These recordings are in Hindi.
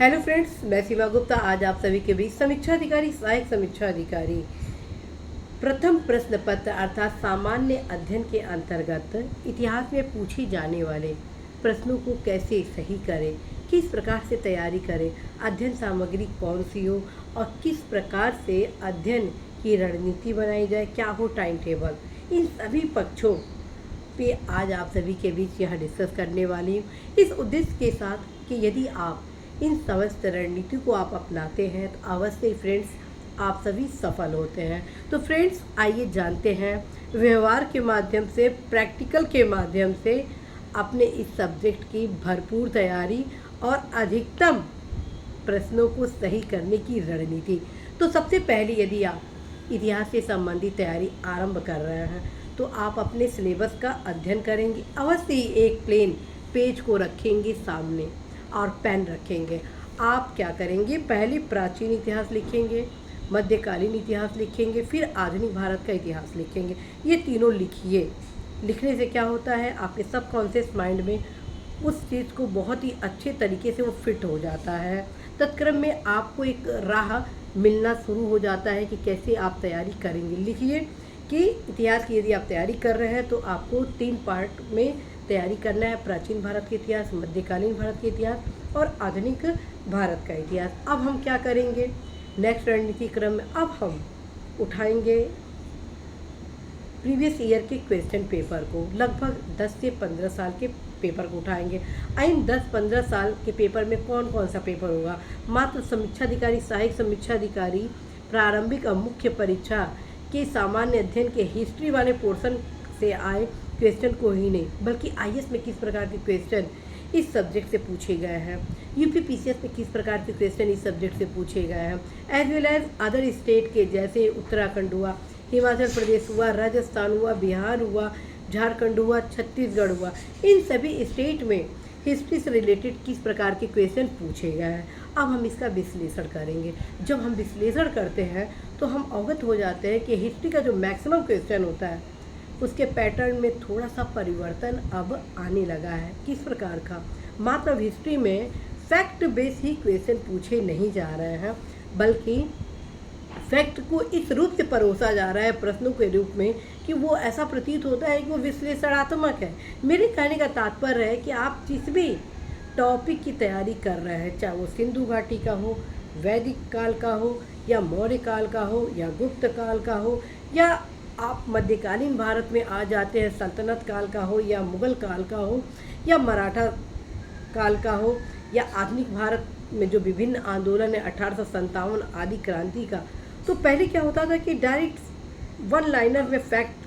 हेलो फ्रेंड्स, मैं सीमा गुप्ता आज आप सभी के बीच समीक्षा अधिकारी सहायक समीक्षा अधिकारी प्रथम प्रश्न पत्र अर्थात सामान्य अध्ययन के अंतर्गत इतिहास में पूछी जाने वाले प्रश्नों को कैसे सही करें, किस प्रकार से तैयारी करें, अध्ययन सामग्री कौन सी हो और किस प्रकार से अध्ययन की रणनीति बनाई जाए, क्या हो टाइम टेबल, इन सभी पक्षों पे आज आप सभी के बीच यह डिस्कस करने वाली हूँ इस उद्देश्य के साथ कि यदि आप इन समस्त रणनीति को आप अपनाते हैं तो अवश्य ही फ्रेंड्स आप सभी सफल होते हैं। तो फ्रेंड्स आइए जानते हैं व्यवहार के माध्यम से, प्रैक्टिकल के माध्यम से अपने इस सब्जेक्ट की भरपूर तैयारी और अधिकतम प्रश्नों को सही करने की रणनीति। तो सबसे पहले यदि आप इतिहास से संबंधित तैयारी आरंभ कर रहे हैं तो आप अपने सिलेबस का अध्ययन करेंगे। अवश्य ही एक प्लेन पेज को रखेंगे सामने और पेन रखेंगे। आप क्या करेंगे, पहले प्राचीन इतिहास लिखेंगे, मध्यकालीन इतिहास लिखेंगे, फिर आधुनिक भारत का इतिहास लिखेंगे। ये तीनों लिखिए। लिखने से क्या होता है, आपके सबकॉन्शियस माइंड में उस चीज़ को बहुत ही अच्छे तरीके से वो फिट हो जाता है। तत्क्रम में आपको एक राह मिलना शुरू हो जाता है कि कैसे आप तैयारी करेंगे। लिखिए कि इतिहास की यदि आप तैयारी कर रहे हैं तो आपको 3 पार्ट में तैयारी करना है, प्राचीन भारत के इतिहास, मध्यकालीन भारत के इतिहास और आधुनिक भारत का इतिहास। अब हम क्या करेंगे, नेक्स्ट रणनीति क्रम में अब हम उठाएंगे प्रीवियस ईयर के क्वेश्चन पेपर को, लगभग 10 से 15 साल के पेपर को उठाएंगे। इन 10-15 साल के पेपर में कौन कौन सा पेपर होगा, मात्र समीक्षा अधिकारी, सहायक समीक्षा अधिकारी, प्रारंभिक और मुख्य परीक्षा के सामान्य अध्ययन के हिस्ट्री वाले पोर्शन से आए क्वेश्चन को ही नहीं, बल्कि आईएएस में किस प्रकार के क्वेश्चन इस सब्जेक्ट से पूछे गए हैं, यूपी पीसीएस में किस प्रकार के क्वेश्चन इस सब्जेक्ट से पूछे गए हैं, as well as other state के जैसे उत्तराखंड हुआ, हिमाचल प्रदेश हुआ, राजस्थान हुआ, बिहार हुआ, झारखंड हुआ, छत्तीसगढ़ हुआ, इन सभी स्टेट में हिस्ट्री से रिलेटेड किस प्रकार के क्वेश्चन पूछे गए हैं। अब हम इसका विश्लेषण करेंगे। जब हम विश्लेषण करते हैं तो हम अवगत हो जाते हैं कि हिस्ट्री का जो मैक्सिमम क्वेश्चन होता है उसके पैटर्न में थोड़ा सा परिवर्तन अब आने लगा है। किस प्रकार का, मात्र हिस्ट्री में फैक्ट बेस ही क्वेश्चन पूछे नहीं जा रहे हैं, बल्कि फैक्ट को इस रूप से परोसा जा रहा है प्रश्नों के रूप में कि वो ऐसा प्रतीत होता है कि वो विश्लेषणात्मक है। मेरे कहने का तात्पर्य है कि आप जिस भी टॉपिक की तैयारी कर रहे हैं, चाहे वो सिंधु घाटी का हो, वैदिक काल का हो, या मौर्य काल का हो, या गुप्त काल का हो, या आप मध्यकालीन भारत में आ जाते हैं, सल्तनत काल का हो, या मुगल काल का हो, या मराठा काल का हो, या आधुनिक भारत में जो विभिन्न आंदोलन है 1857 आदि क्रांति का, तो पहले क्या होता था कि डायरेक्ट वन लाइनर में फैक्ट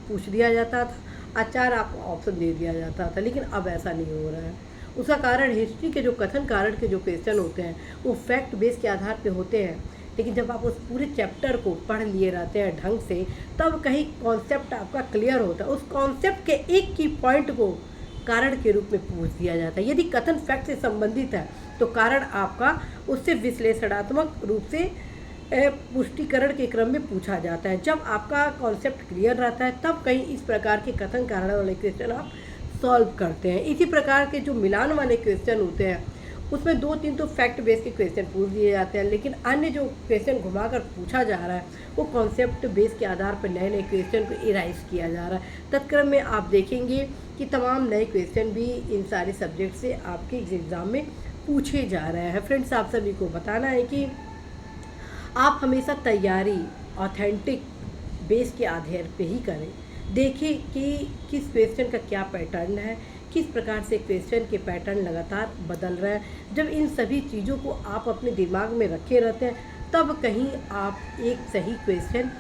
पूछ दिया जाता था, आचार आपको ऑप्शन दे दिया जाता था, लेकिन अब ऐसा नहीं हो रहा है। उसका कारण हिस्ट्री के जो कथन कारण के जो क्वेश्चन होते हैं वो फैक्ट बेस के आधार पे होते हैं, लेकिन जब आप उस पूरे चैप्टर को पढ़ लिए रहते हैं ढंग से, तब कहीं कॉन्सेप्ट आपका क्लियर होता है। उस कॉन्सेप्ट के एक की पॉइंट को कारण के रूप में पूछ दिया जाता है। यदि कथन फैक्ट से संबंधित है तो कारण आपका उससे विश्लेषणात्मक रूप से पुष्टिकरण के क्रम में पूछा जाता है। जब आपका कॉन्सेप्ट क्लियर रहता है तब कहीं इस प्रकार के कथन कारण वाले क्वेश्चन आप सॉल्व करते हैं। इसी प्रकार के जो मिलान वाले क्वेश्चन होते हैं उसमें 2-3 तो फैक्ट बेस के क्वेश्चन पूछ दिए जाते हैं, लेकिन अन्य जो क्वेश्चन घुमाकर पूछा जा रहा है वो कॉन्सेप्ट बेस के आधार पर नए नए क्वेश्चन को इराइज किया जा रहा है। तत्क्रम में आप देखेंगे कि तमाम नए क्वेश्चन भी इन सारे सब्जेक्ट से आपके एग्ज़ाम में पूछे जा रहे हैं। फ्रेंड्स, आप सभी को बताना है कि आप हमेशा तैयारी ऑथेंटिक बेस के आधार पे ही करें। देखिए कि किस क्वेश्चन का क्या पैटर्न है, किस प्रकार से क्वेश्चन के पैटर्न लगातार बदल रहे हैं। जब इन सभी चीज़ों को आप अपने दिमाग में रखे रहते हैं तब कहीं आप एक सही क्वेश्चन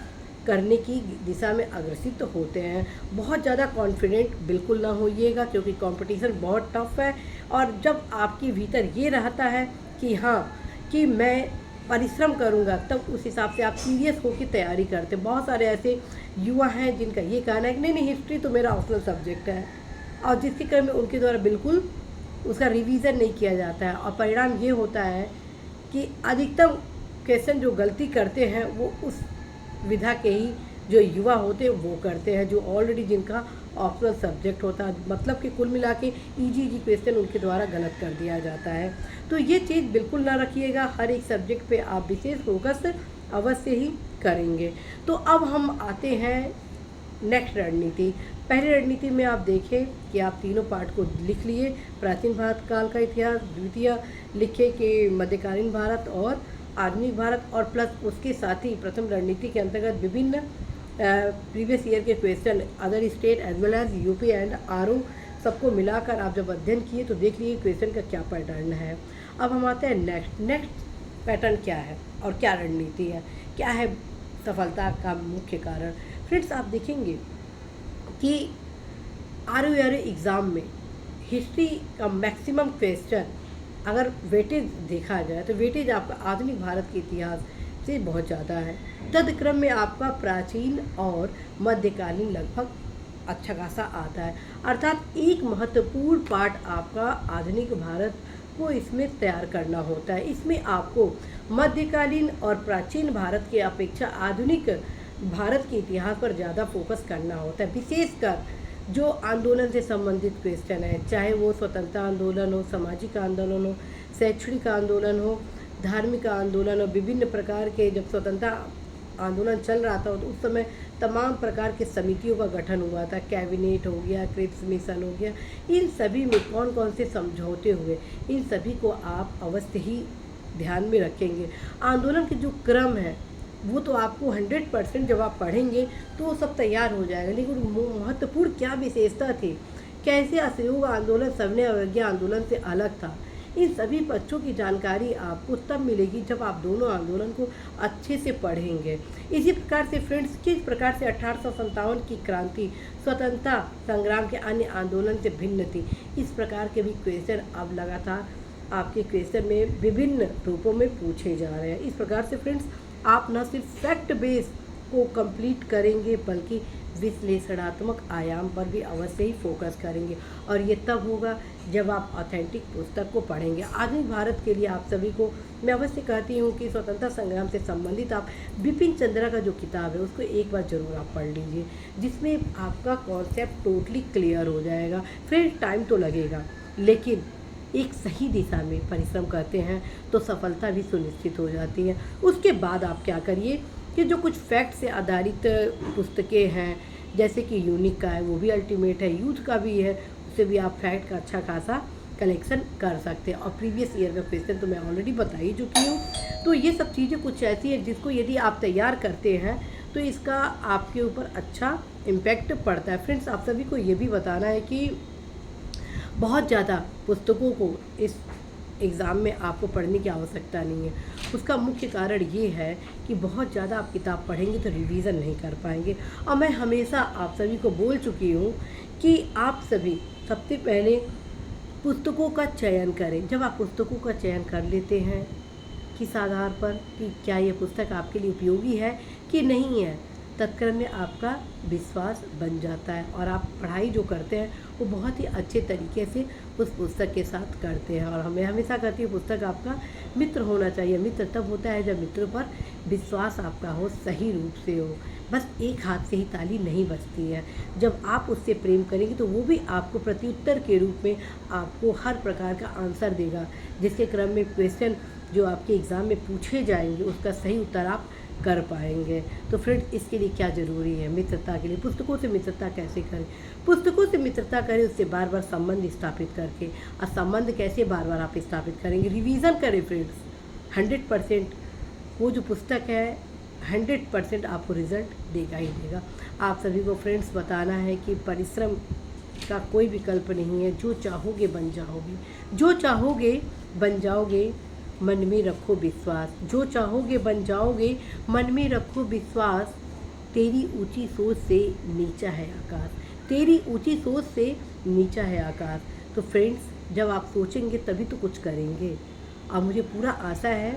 करने की दिशा में अग्रसित होते हैं। बहुत ज़्यादा कॉन्फिडेंट बिल्कुल ना होइएगा, क्योंकि कंपटीशन बहुत टफ है। और जब आपके भीतर ये रहता है कि हाँ कि मैं परिश्रम करूंगा, तब उस हिसाब से आप सीरियस होकर तैयारी करते हैं। बहुत सारे ऐसे युवा हैं जिनका ये कहना है कि नहीं हिस्ट्री तो मेरा ऑप्शनल सब्जेक्ट है, और जिसके क्रम में उनके द्वारा बिल्कुल उसका रिवीजन नहीं किया जाता है, और परिणाम ये होता है कि अधिकतम क्वेश्चन जो गलती करते हैं वो उस विधा के ही जो युवा होते हैं वो करते हैं, जो ऑलरेडी जिनका ऑप्शनल सब्जेक्ट होता है, मतलब कि कुल मिला के ईजी क्वेश्चन उनके द्वारा गलत कर दिया जाता है। तो ये चीज़ बिल्कुल ना रखिएगा, हर एक सब्जेक्ट पे आप विशेष फोकस अवश्य ही करेंगे। तो अब हम आते हैं नेक्स्ट रणनीति। पहली रणनीति में आप देखें कि आप तीनों पार्ट को लिख लिए, प्राचीन भारत काल का इतिहास, द्वितीय लिखे कि मध्यकालीन भारत और आधुनिक भारत, और प्लस उसके साथ ही प्रथम रणनीति के अंतर्गत विभिन्न प्रीवियस ईयर के question other state as well as UP and RO सबको मिलाकर आप जब अध्ययन किए तो देख लीजिए क्वेश्चन का क्या पैटर्न है। अब हम आते हैं नेक्स्ट पैटर्न क्या है और क्या रणनीति है, क्या है सफलता का मुख्य कारण। फ्रेंड्स, आप देखेंगे कि आर एग्ज़ाम में हिस्ट्री का मैक्सिमम क्वेश्चन अगर वेटेज देखा जाए तो वेटेज आपका आधुनिक भारत के इतिहास से बहुत ज़्यादा है। तदक्रम में आपका प्राचीन और मध्यकालीन लगभग अच्छा खासा आता है, अर्थात एक महत्वपूर्ण पार्ट आपका आधुनिक भारत को इसमें तैयार करना होता है। इसमें आपको मध्यकालीन और प्राचीन भारत के अपेक्षा आधुनिक भारत के इतिहास पर ज़्यादा फोकस करना होता है। विशेषकर जो आंदोलन से संबंधित क्वेश्चन है, चाहे वो स्वतंत्रता आंदोलन हो, सामाजिक आंदोलन हो, शैक्षणिक आंदोलन हो, धार्मिक आंदोलन हो, विभिन्न प्रकार के जब स्वतंत्रता आंदोलन चल रहा था तो उस समय तमाम प्रकार के समितियों का गठन हुआ था, कैबिनेट हो गया, क्रिप्स मिशन हो गया, इन सभी में कौन कौन से समझौते हुए, इन सभी को आप अवश्य ही ध्यान में रखेंगे। आंदोलन के जो क्रम है वो तो आपको 100% जब आप पढ़ेंगे तो वो सब तैयार हो जाएगा, लेकिन महत्वपूर्ण क्या विशेषता थी, कैसे असहयोग आंदोलन सविनय अवज्ञा आंदोलन से अलग था, इन सभी पक्षों की जानकारी आपको तब मिलेगी जब आप दोनों आंदोलन को अच्छे से पढ़ेंगे। इसी प्रकार से फ्रेंड्स, किस प्रकार से 1857 की क्रांति स्वतंत्रता संग्राम के अन्य आंदोलन से भिन्न थी, इस प्रकार के भी क्वेश्चन अब लगातार आपके क्वेश्चन में विभिन्न रूपों में पूछे जा रहे हैं। इस प्रकार से फ्रेंड्स, आप न सिर्फ फैक्ट बेस को कंप्लीट करेंगे बल्कि विश्लेषणात्मक आयाम पर भी अवश्य ही फोकस करेंगे, और ये तब होगा जब आप ऑथेंटिक पुस्तक को पढ़ेंगे। आधुनिक भारत के लिए आप सभी को मैं अवश्य कहती हूँ कि स्वतंत्रता संग्राम से संबंधित आप बिपिन चंद्रा का जो किताब है उसको एक बार ज़रूर आप पढ़ लीजिए, जिसमें आपका कॉन्सेप्ट टोटली क्लियर हो जाएगा। फिर टाइम तो लगेगा, लेकिन एक सही दिशा में परिश्रम करते हैं तो सफलता भी सुनिश्चित हो जाती है। उसके बाद आप क्या करिए कि जो कुछ फैक्ट से आधारित पुस्तकें हैं, जैसे कि यूनिक का है वो भी अल्टीमेट है, यूथ का भी है, उससे भी आप फैक्ट का अच्छा खासा कलेक्शन कर सकते हैं। और प्रीवियस ईयर का क्वेश्चन तो मैं ऑलरेडी बता ही चुकी हूँ। तो ये सब चीज़ें कुछ ऐसी हैं जिसको यदि आप तैयार करते हैं तो इसका आपके ऊपर अच्छा इम्पैक्ट पड़ता है। फ्रेंड्स, आप सभी को ये भी बताना है कि बहुत ज़्यादा पुस्तकों को इस एग्ज़ाम में आपको पढ़ने की आवश्यकता नहीं है। उसका मुख्य कारण ये है कि बहुत ज़्यादा आप किताब पढ़ेंगे तो रिवीज़न नहीं कर पाएंगे। और मैं हमेशा आप सभी को बोल चुकी हूँ कि आप सभी सबसे पहले पुस्तकों का चयन करें। जब आप पुस्तकों का चयन कर लेते हैं किस आधार पर कि क्या ये पुस्तक आपके लिए उपयोगी है कि नहीं है, तत्क्रम में आपका विश्वास बन जाता है और आप पढ़ाई जो करते हैं वो बहुत ही अच्छे तरीके से उस पुस्तक के साथ करते हैं। और हमें हमेशा कहती है पुस्तक आपका मित्र होना चाहिए। मित्र तब होता है जब मित्र पर विश्वास आपका हो, सही रूप से हो। बस एक हाथ से ही ताली नहीं बजती है। जब आप उससे प्रेम करेंगे तो वो भी आपको प्रत्युत्तर के रूप में आपको हर प्रकार का आंसर देगा, जिसके क्रम में क्वेश्चन जो आपके एग्ज़ाम में पूछे जाएंगे उसका सही उत्तर आप कर पाएंगे। तो फ्रेंड्स, इसके लिए क्या ज़रूरी है मित्रता के लिए, पुस्तकों से मित्रता कैसे करें। पुस्तकों से मित्रता करें उससे बार बार संबंध स्थापित करके। और संबंध कैसे बार बार आप स्थापित करेंगे, रिवीज़न करें फ्रेंड्स। 100% वो जो पुस्तक है 100% आपको रिज़ल्ट देगा ही देगा। आप सभी को फ्रेंड्स बताना है कि परिश्रम का कोई विकल्प नहीं है। जो चाहोगे बन जाओगे, जो चाहोगे बन जाओगे, मन में रखो विश्वास। जो चाहोगे बन जाओगे, मन में रखो विश्वास। तेरी ऊंची सोच से नीचा है आकाश, तेरी ऊंची सोच से नीचा है आकाश। तो फ्रेंड्स, जब आप सोचेंगे तभी तो कुछ करेंगे। और मुझे पूरा आशा है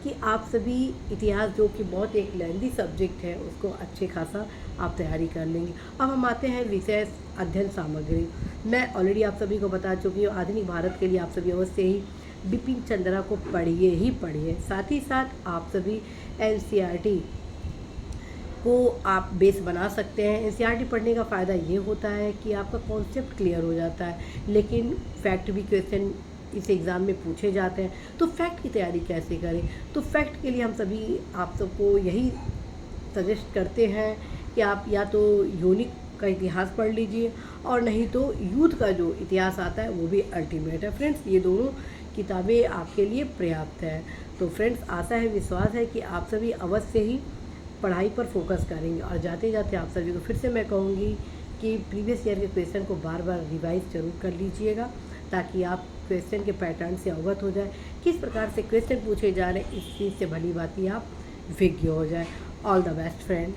कि आप सभी इतिहास, जो कि बहुत एक लेंदी सब्जेक्ट है, उसको अच्छे खासा आप तैयारी कर लेंगे। अब हम आते हैं विशेष अध्ययन सामग्री। मैं ऑलरेडी आप सभी को बता चुकी हूँ, आधुनिक भारत के लिए आप सभी अवश्य ही बिपिन चंद्रा को पढ़िए ही पढ़िए। साथ ही साथ आप सभी NCERT को आप बेस बना सकते हैं। एनसीईआरटी पढ़ने का फ़ायदा ये होता है कि आपका कॉन्सेप्ट क्लियर हो जाता है, लेकिन फैक्ट भी क्वेश्चन इस एग्ज़ाम में पूछे जाते हैं। तो फैक्ट की तैयारी कैसे करें? तो फैक्ट के लिए हम सभी आप सबको यही सजेस्ट करते हैं कि आप या तो यूनिक का इतिहास पढ़ लीजिए, और नहीं तो यूथ का जो इतिहास आता है वो भी अल्टीमेट है। फ्रेंड्स, ये दोनों किताबें आपके लिए पर्याप्त है। तो फ्रेंड्स, आशा है, विश्वास है कि आप सभी अवश्य ही पढ़ाई पर फोकस करेंगे। और जाते जाते आप सभी को फिर से मैं कहूँगी कि प्रीवियस ईयर के क्वेश्चन को बार बार रिवाइज जरूर कर लीजिएगा, ताकि आप क्वेश्चन के पैटर्न से अवगत हो जाए, किस प्रकार से क्वेश्चन पूछे जा रहे हैं, इस चीज़ से भली भांति आप विज्ञ हो जाए। All the best friend.